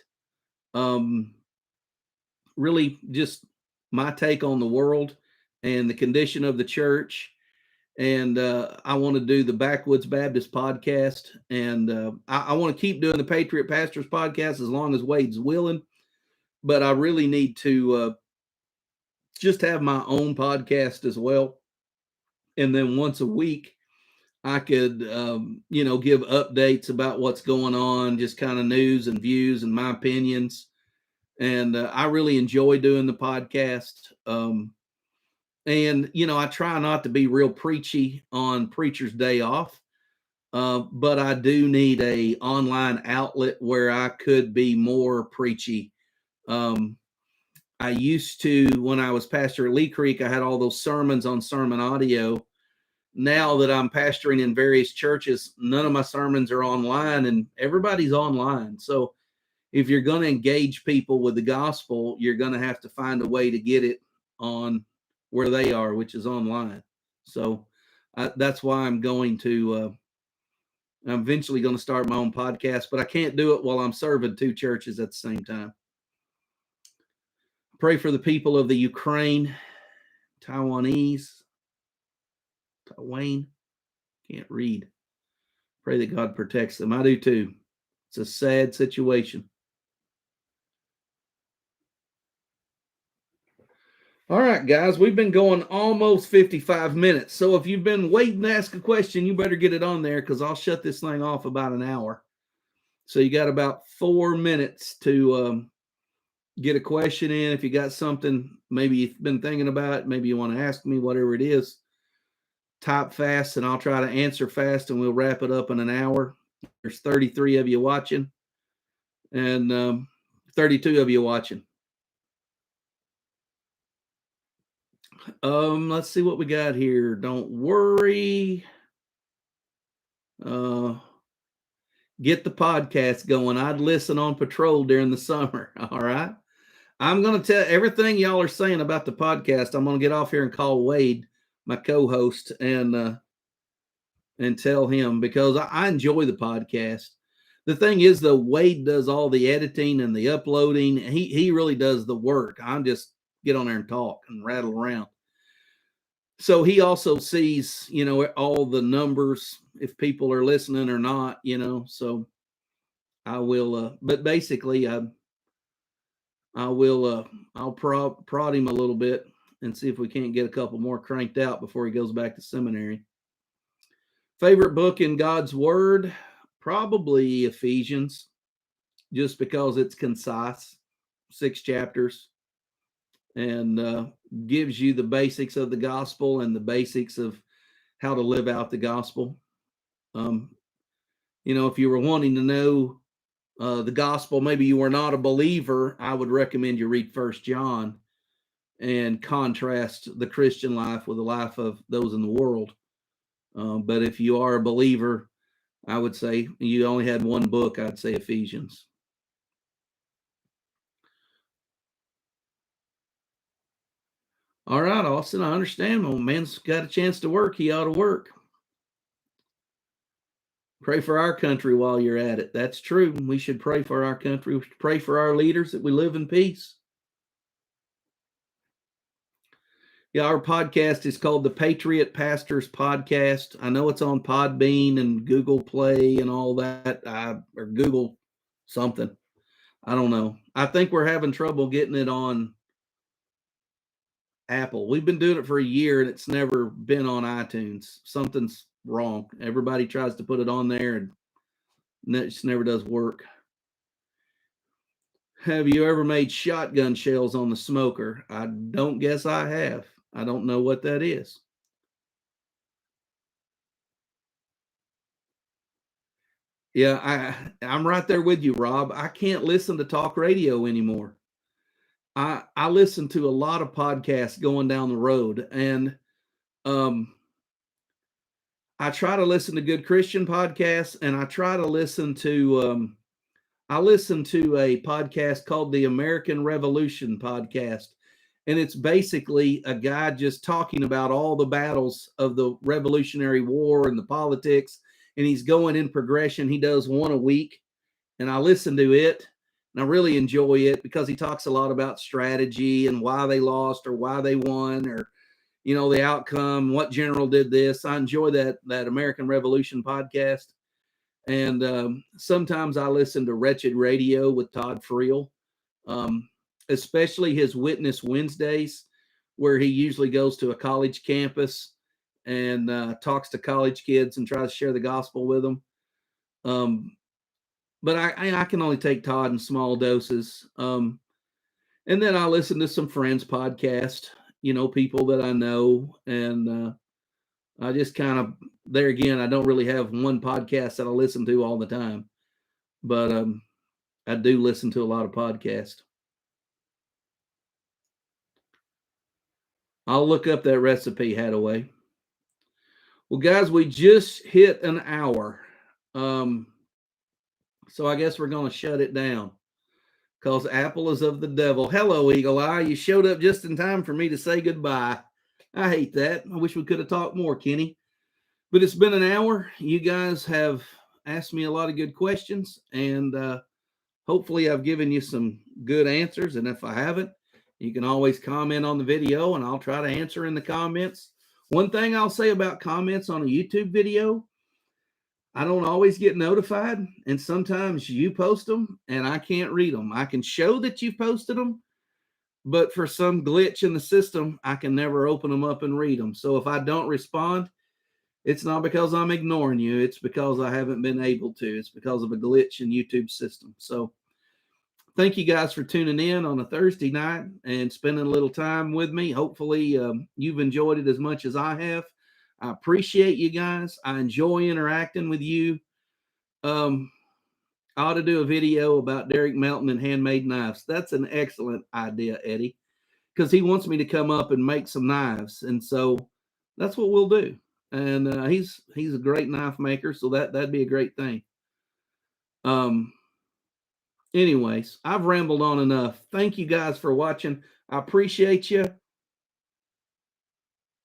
really just my take on the world and the condition of the church. And I want to do the Backwoods Baptist podcast. And I want to keep doing the Patriot Pastors podcast as long as Wade's willing. But I really need to just have my own podcast as well. And then once a week, I could, give updates about what's going on, just kind of news and views and my opinions. And I really enjoy doing the podcast. And I try not to be real preachy on Preacher's Day Off, but I do need a online outlet where I could be more preachy. I used to, when I was pastor at Lee Creek, I had all those sermons on sermon audio. Now that I'm pastoring in various churches, none of my sermons are online, and everybody's online. So if you're going to engage people with the gospel, you're going to have to find a way to get it on where they are, which is online. So that's why I'm eventually going to start my own podcast, but I can't do it while I'm serving two churches at the same time. Pray for the people of the Ukraine, Taiwan, can't read. Pray that God protects them. I do too. It's a sad situation. All right, guys, we've been going almost 55 minutes. So if you've been waiting to ask a question, you better get it on there, because I'll shut this thing off about an hour. So you got about 4 minutes to get a question in. If you got something, maybe you've been thinking about, maybe you want to ask me, whatever it is, type fast and I'll try to answer fast, and we'll wrap it up in an hour. There's 33 of you watching, and 32 of you watching. Let's see what we got here. Don't worry. Get the podcast going. I'd listen on patrol during the summer. All right. I'm going to tell everything y'all are saying about the podcast. I'm going to get off here and call Wade, my co-host, and tell him, because I enjoy the podcast. The thing is, though, Wade does all the editing and the uploading. He really does the work. I'm just get on there and talk and rattle around. So he also sees, all the numbers, if people are listening or not, so I will, but basically I'll prod him a little bit and see if we can't get a couple more cranked out before he goes back to seminary. Favorite book in God's Word? Probably Ephesians, just because it's concise, 6 chapters, and gives you the basics of the gospel and the basics of how to live out the gospel. If you were wanting to know the gospel, maybe you were not a believer, I would recommend you read 1 John and contrast the Christian life with the life of those in the world. But if you are a believer, I would say you only had one book, I'd say Ephesians. All right, Austin, I understand. Well, man's got a chance to work. He ought to work. Pray for our country while you're at it. That's true. We should pray for our country. We should pray for our leaders, that we live in peace. Yeah, our podcast is called the Patriot Pastors Podcast. I know it's on Podbean and Google Play and all that, or Google something. I don't know. I think we're having trouble getting it on Apple. We've been doing it for a year and it's never been on iTunes. Something's wrong. Everybody tries to put it on there and it just never does work. Have you ever made shotgun shells on the smoker? I don't guess I have. I don't know what that is. Yeah, I'm right there with you, Rob. I can't listen to talk radio anymore. I listen to a lot of podcasts going down the road, and I try to listen to good Christian podcasts, and I try to listen to I listen to a podcast called the American Revolution podcast, and it's basically a guy just talking about all the battles of the Revolutionary War and the politics, and he's going in progression. He does one a week, and I listen to it, and I really enjoy it because he talks a lot about strategy and why they lost or why they won, or the outcome, what general did this. I enjoy that American Revolution podcast. And sometimes I listen to Wretched Radio with Todd Friel, especially his Witness Wednesdays, where he usually goes to a college campus and talks to college kids and tries to share the gospel with them. But I can only take Todd in small doses. And then I listen to some friends' podcast, people that I know. And I just kind of, there again, I don't really have one podcast that I listen to all the time. But I do listen to a lot of podcasts. I'll look up that recipe, Hadaway. Well, guys, we just hit an hour. So I guess we're going to shut it down because Apple is of the devil. Hello, Eagle Eye. You showed up just in time for me to say goodbye. I hate that. I wish we could have talked more, Kenny. But it's been an hour. You guys have asked me a lot of good questions, and hopefully I've given you some good answers. And if I haven't, you can always comment on the video, and I'll try to answer in the comments. One thing I'll say about comments on a YouTube video, I don't always get notified, and sometimes you post them and I can't read them. I can show that you've posted them, but for some glitch in the system, I can never open them up and read them. So if I don't respond, it's not because I'm ignoring you. It's because I haven't been able to. It's because of a glitch in YouTube system. So thank you guys for tuning in on a Thursday night and spending a little time with me. Hopefully you've enjoyed it as much as I have. I appreciate you guys. I enjoy interacting with you. I ought to do a video about Derek Melton and handmade knives. That's an excellent idea, Eddie, because he wants me to come up and make some knives. And so that's what we'll do. And he's a great knife maker, so that'd be a great thing. Anyways, I've rambled on enough. Thank you guys for watching. I appreciate you.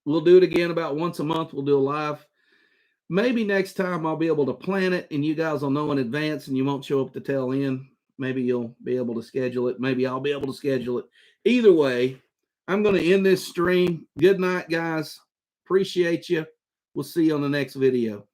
We'll do it again about once a month. We'll do a live. Maybe next time I'll be able to plan it and you guys will know in advance and you won't show up to tail end. Maybe you'll be able to schedule it. Maybe I'll be able to schedule it. Either way, I'm going to end this stream. Good night, guys. Appreciate you. We'll see you on the next video.